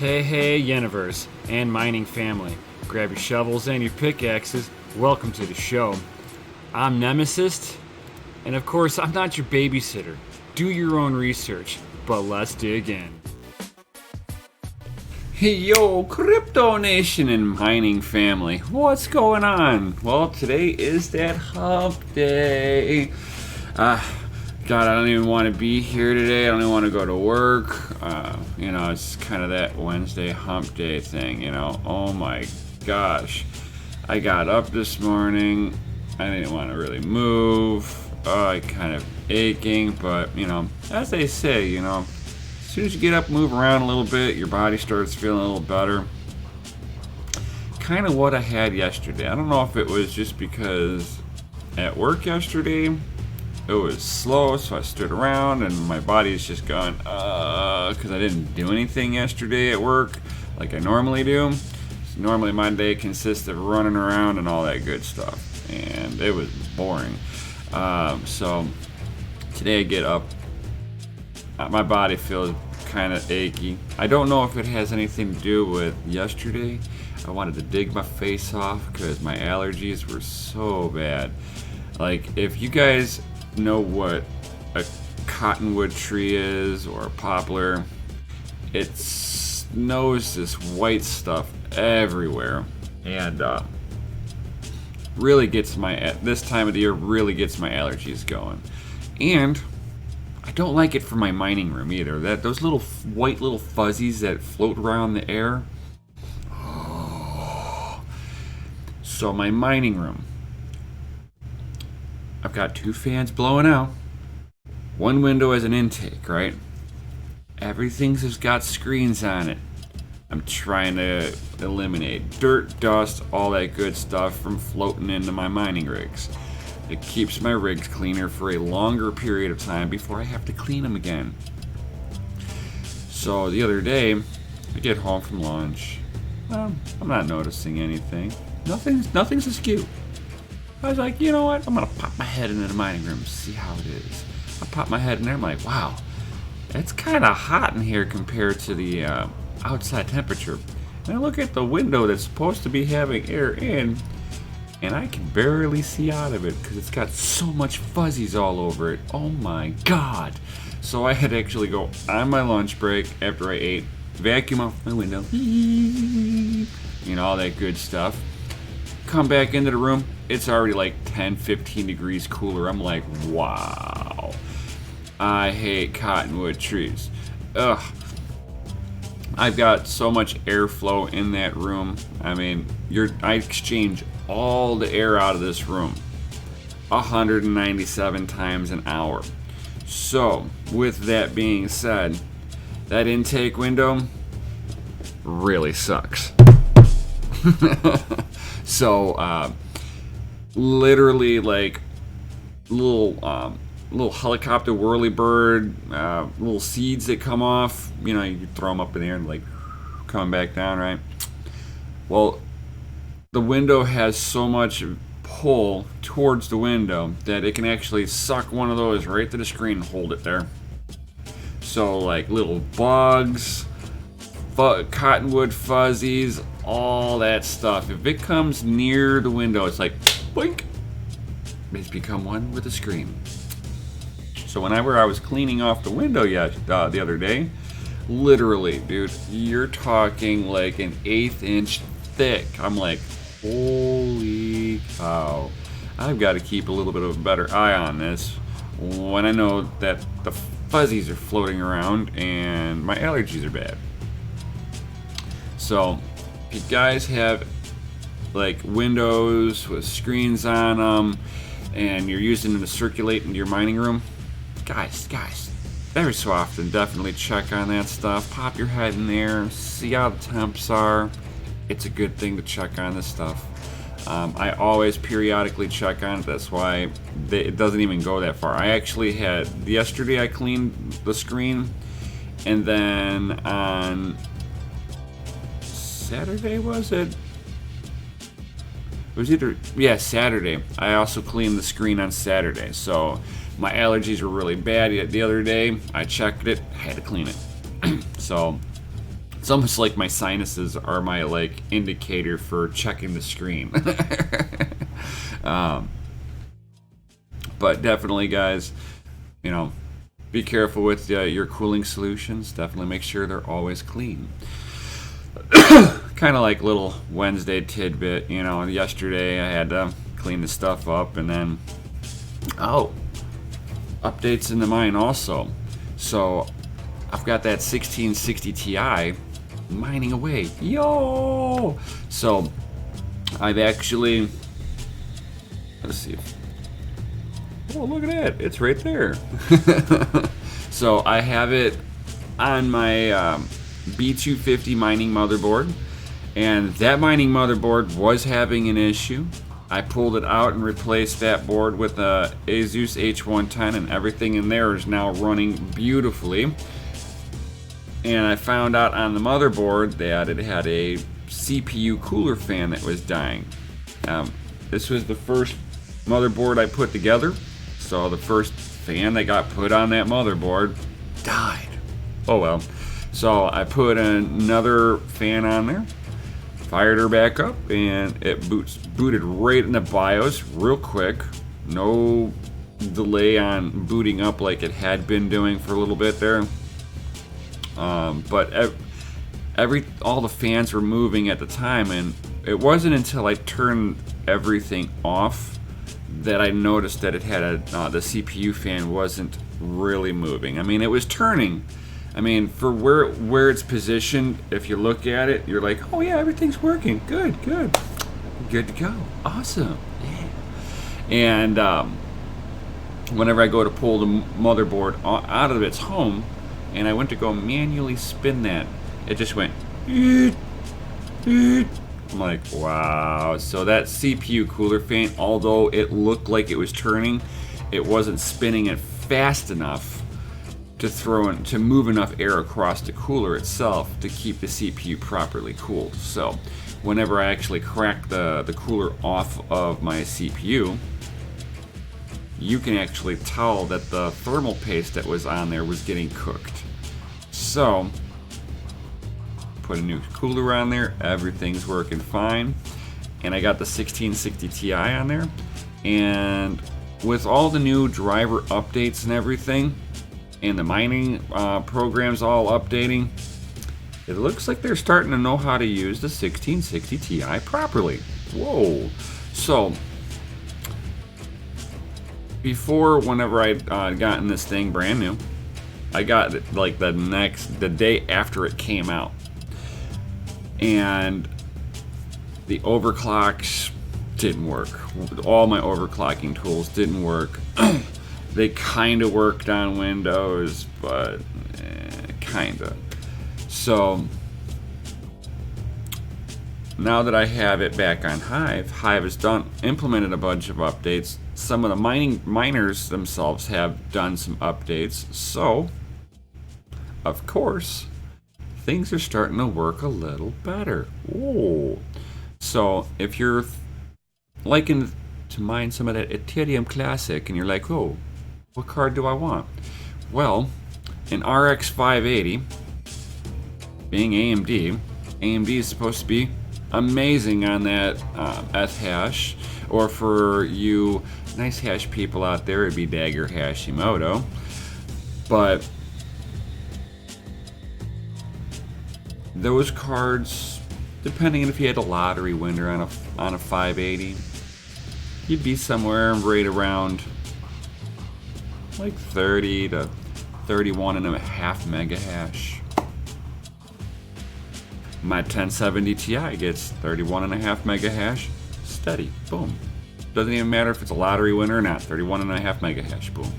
Hey, universe and mining family. Grab your shovels and your pickaxes. Welcome to the show. I'm Nemesis, and of course, I'm not your babysitter. Do your own research, but let's dig in. Hey, yo, Crypto Nation and mining family. What's going on? Well, today is that Hump Day. God, I don't even want to be here today. I don't even want to go to work. It's kind of that Wednesday hump day thing, Oh my gosh. I got up this morning. I didn't want to really move. I kind of aching, but, as they say, as soon as you get up, move around a little bit, your body starts feeling a little better. Kind of what I had yesterday. I don't know if it was just because at work yesterday, it was slow, so I stood around and my body's just going, because I didn't do anything yesterday at work like I normally do. So normally my day consists of running around and all that good stuff, and it was boring. So today I get up, my body feels kind of achy. I don't know if it has anything to do with yesterday. I wanted to dig my face off because my allergies were so bad. Like, if you guys know what a cottonwood tree is or a poplar, it knows this white stuff everywhere, and really gets this time of the year really gets my allergies going. And I don't like it for my mining room either. Those little white little fuzzies that float around the air. So my mining room, I've got 2 fans blowing out. One window as an intake, right? Everything's just got screens on it. I'm trying to eliminate dirt, dust, all that good stuff from floating into my mining rigs. It keeps my rigs cleaner for a longer period of time before I have to clean them again. So the other day, I get home from lunch. I'm not noticing anything. Nothing's askew. I was like, you know what? I'm going to pop my head into the mining room and see how it is. I pop my head in there. I'm like, wow, it's kind of hot in here compared to the outside temperature. And I look at the window that's supposed to be having air in, and I can barely see out of it because it's got so much fuzzies all over it. Oh my God. So I had to actually go on my lunch break after I ate, vacuum off my window, all that good stuff. Come back into the room, it's already like 10-15 degrees cooler. I'm like, wow, I hate cottonwood trees. Ugh. I've got so much airflow in that room. I mean, I exchange all the air out of this room 197 times an hour. So with that being said, that intake window really sucks. So, literally, like little helicopter whirlybird, little seeds that come off. You throw them up in the air and like come back down, right? Well, the window has so much pull towards the window that it can actually suck one of those right to the screen and hold it there. So, like little bugs, cottonwood fuzzies, all that stuff. If it comes near the window, it's like, boink. It's become one with the screen. So whenever I was cleaning off the window the other day, literally, dude, you're talking like an 1/8 inch thick. I'm like, holy cow. I've got to keep a little bit of a better eye on this when I know that the fuzzies are floating around and my allergies are bad. So if you guys have like windows with screens on them and you're using them to circulate into your mining room, guys, every so often definitely check on that stuff. Pop your head in there, see how the temps are. It's a good thing to check on this stuff. I always periodically check on it. That's why it doesn't even go that far. Yesterday I cleaned the screen, and then on Saturday, was it? It was Saturday. I also cleaned the screen on Saturday. So my allergies were really bad the other day. I checked it, had to clean it. So It's almost like my sinuses are my like indicator for checking the screen. um, but definitely, guys, you know, be careful with your cooling solutions. Definitely make sure they're always clean. Kind of like little Wednesday tidbit, you know. Yesterday I had to clean the stuff up, and then updates into mine also. So I've got that 1660 Ti mining away. Yo! So I've actually, let's see. Oh, look at that. It's right there. So I have it on my B250 mining motherboard, and that mining motherboard was having an issue. I pulled it out and replaced that board with a Asus H110, and everything in there is now running beautifully. And I found out on the motherboard that it had a CPU cooler fan that was dying. This was the first motherboard I put together, so the first fan that got put on that motherboard died. Oh well. So I put another fan on there, fired her back up, and it booted right in the BIOS real quick. No delay on booting up like it had been doing for a little bit there. But all the fans were moving at the time, and it wasn't until I turned everything off that I noticed that it had the CPU fan wasn't really moving. I mean, it was turning. I mean, for where it's positioned, if you look at it, you're like, oh yeah, everything's working. Good to go. Awesome. Yeah. And whenever I go to pull the motherboard out of its home, and I went to go manually spin that, it just went eet, eet. I'm like, wow. So that CPU cooler fan, although it looked like it was turning, it wasn't spinning it fast enough to move enough air across the cooler itself to keep the CPU properly cooled. So whenever I actually cracked the cooler off of my CPU, you can actually tell that the thermal paste that was on there was getting cooked. So put a new cooler on there, everything's working fine, and I got the 1660 Ti on there. And with all the new driver updates and everything, and the mining programs all updating, it looks like they're starting to know how to use the 1660 Ti properly. Whoa. So before, whenever I'd gotten this thing brand new, I got it like the day after it came out, and the overclocks didn't work. All my overclocking tools didn't work. They kind of worked on Windows, but kind of. So now that I have it back on Hive has implemented a bunch of updates. Some of the miners themselves have done some updates. So, of course, things are starting to work a little better. Ooh. So if you're liking to mine some of that Ethereum Classic, and you're like, oh, what card do I want? Well, an RX 580, being AMD is supposed to be amazing on that S hash, or for you nice hash people out there, it'd be Dagger Hashimoto. But those cards, depending on if you had a lottery winner on a 580, you'd be somewhere right around like 30 to 31.5 mega hash. My 1070 Ti gets 31.5 mega hash steady. Boom. Doesn't even matter if it's a lottery winner or not. 31.5 mega hash. Boom.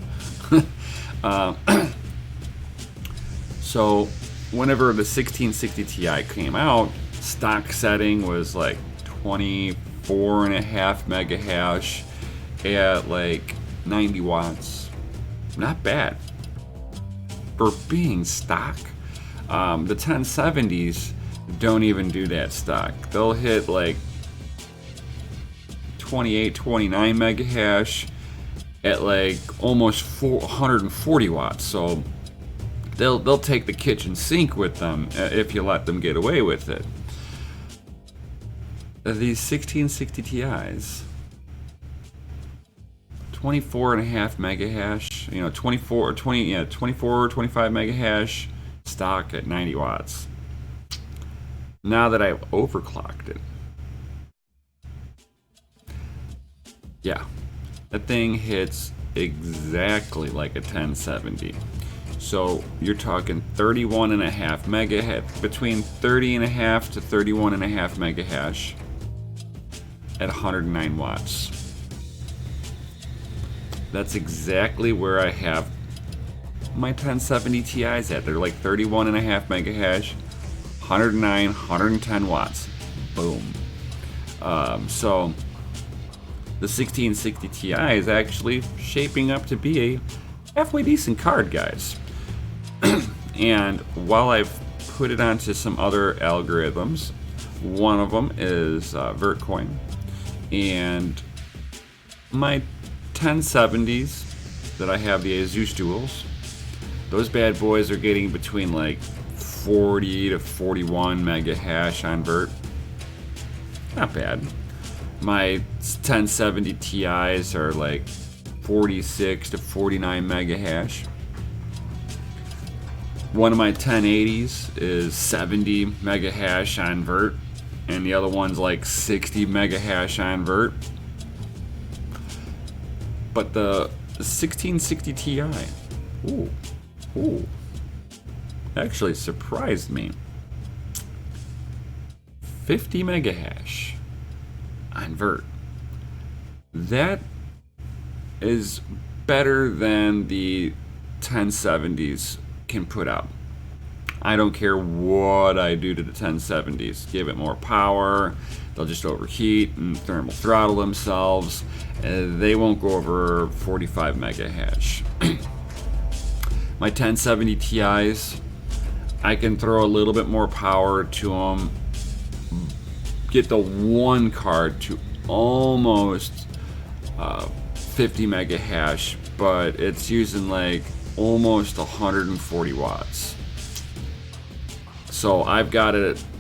So whenever the 1660 Ti came out, stock setting was like 24.5 mega hash at like 90 watts. Not bad for being stock. The 1070s don't even do that stock. They'll hit like 28, 29 mega hash at like almost 440 watts. So they'll take the kitchen sink with them if you let them get away with it. These 1660 Ti's, 24.5 mega hash, 25 mega hash, stock at 90 watts. Now that I've overclocked it, yeah, that thing hits exactly like a 1070. So you're talking 31.5 mega, between 30.5 to 31.5 mega hash at 109 watts. That's exactly where I have my 1070 Ti's at. They're like 31.5 mega hash, 109, 110 watts. Boom. So the 1660 Ti is actually shaping up to be a halfway decent card, guys. And while I've put it onto some other algorithms, one of them is Vertcoin, and my 1070s that I have, the Asus Duals, those bad boys are getting between like 40 to 41 mega hash on Vert. Not bad. My 1070 Ti's are like 46 to 49 mega hash. One of my 1080s is 70 mega hash on Vert, and the other one's like 60 mega hash on Vert. But the 1660 Ti, actually surprised me. 50 mega hash on Vert. That is better than the 1070s can put out. I don't care what I do to the 1070s. Give it more power, they'll just overheat and thermal throttle themselves. They won't go over 45 mega hash. My 1070 Ti's, I can throw a little bit more power to them, get the one card to almost 50 mega hash, but it's using like almost 140 watts. So I've got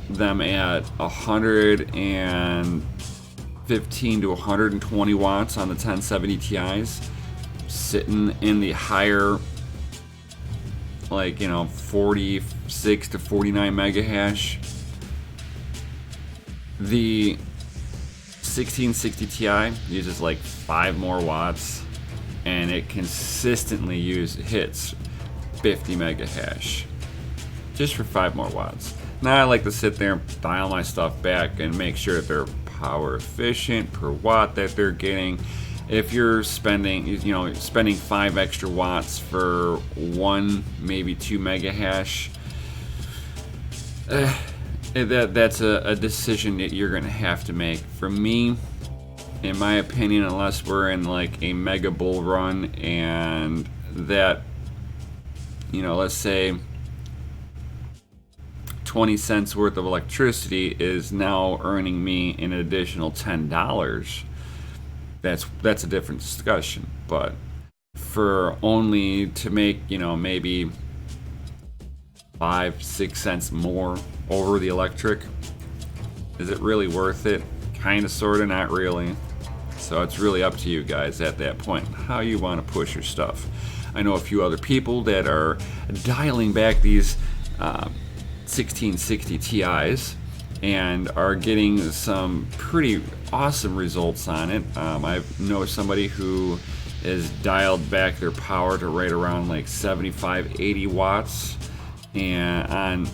them at 115 to 120 watts on the 1070 Ti's, sitting in the higher, like 46 to 49 mega hash. The 1660 Ti uses like 5 more watts, and it consistently hits 50 mega hash just for 5 more watts. Now I like to sit there and dial my stuff back and make sure that they're power efficient per watt that they're getting. If you're spending 5 extra watts for 1, maybe 2 mega hash, that's a decision that you're gonna have to make. For me, in my opinion, unless we're in like a mega bull run and that, let's say 20 cents worth of electricity is now earning me an additional $10, that's a different discussion. But for only to make, maybe 5-6 cents more over the electric, is it really worth it? Kind of, sort of, not really. So it's really up to you guys at that point, how you want to push your stuff. I know a few other people that are dialing back these 1660 Ti's and are getting some pretty awesome results on it. I know somebody who has dialed back their power to right around like 75-80 watts and on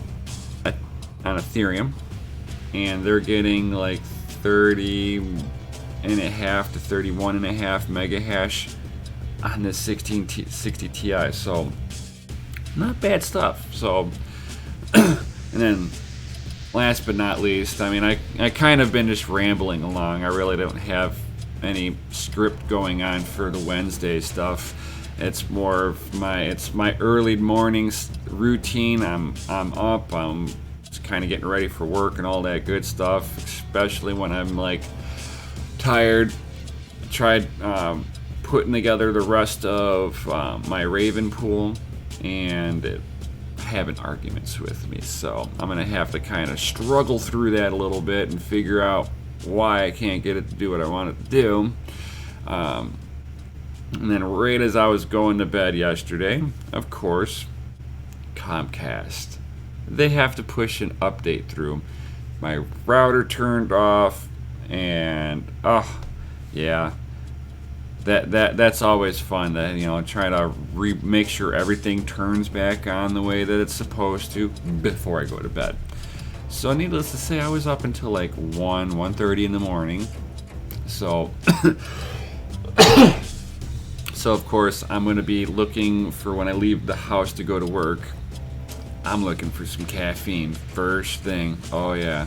Ethereum, and they're getting like 30.5 to 31.5 mega hash on this 1660 Ti. So not bad stuff. So and then last but not least, I kind of been just rambling along. I really don't have any script going on for the Wednesday stuff. It's more of my early mornings routine. I'm up, I'm just kind of getting ready for work and all that good stuff, especially when I'm like tired. Tried putting together the rest of my Raven pool, and having arguments with me. So I'm gonna have to kind of struggle through that a little bit and figure out why I can't get it to do what I want it to do. And then right as I was going to bed yesterday, of course, Comcast. They have to push an update through. My router turned off, and yeah, that's always fun. That try to make sure everything turns back on the way that it's supposed to before I go to bed. So needless to say, I was up until like 1:30 in the morning. So. So of course I'm going to be looking for, when I leave the house to go to work, I'm looking for some caffeine first thing. Oh yeah,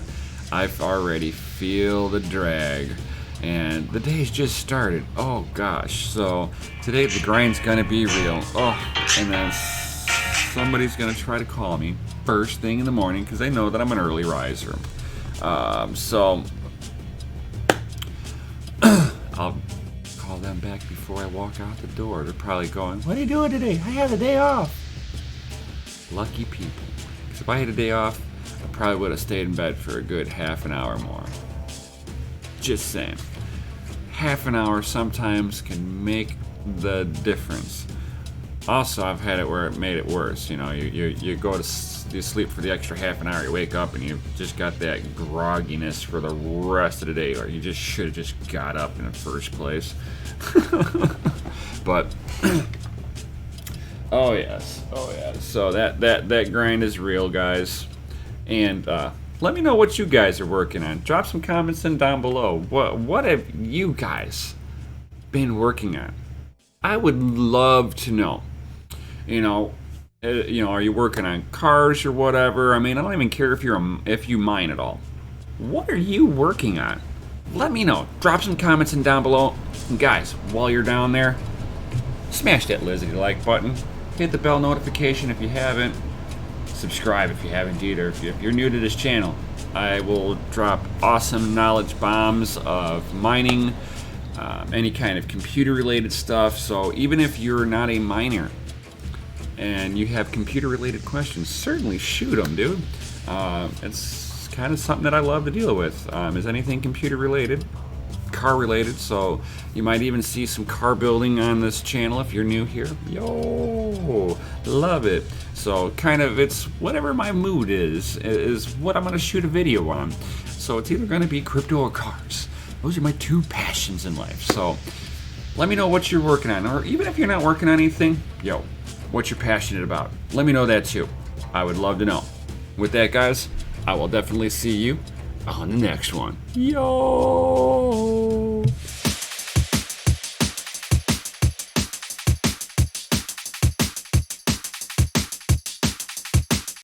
I've already feel the drag, and the day's just started. Oh gosh, so today the grind's going to be real. Oh, and then somebody's going to try to call me first thing in the morning because they know that I'm an early riser. So I'll call them back before I walk out the door. They're probably going, "What are you doing today? I have a day off." Lucky people. Because if I had a day off, I probably would have stayed in bed for a good half an hour more. Just saying. Half an hour sometimes can make the difference. Also, I've had it where it made it worse. You go to sleep for the extra half an hour, you wake up and you've just got that grogginess for the rest of the day, or you just should have just got up in the first place. But oh yes. So that grind is real, guys. And let me know what you guys are working on. Drop some comments in down below. What have you guys been working on? I would love to know. Are you working on cars or whatever? I mean, I don't even care if you mine at all. What are you working on? Let me know. Drop some comments in down below. And guys, while you're down there, smash that like button. Hit the bell notification if you haven't. Subscribe if you haven't either. If you're new to this channel, I will drop awesome knowledge bombs of mining, any kind of computer related stuff. So even if you're not a miner and you have computer related questions, certainly shoot them, dude. It's kind of something that I love to deal with. Is anything computer related, car related. So you might even see some car building on this channel if you're new here. Yo, love it. So kind of, it's whatever my mood is what I'm going to shoot a video on. So it's either going to be crypto or cars. Those are my two passions in life. So let me know what you're working on, or even if you're not working on anything, what you're passionate about. Let me know that too. I would love to know. With that, guys, I will definitely see you on the next one. Yo!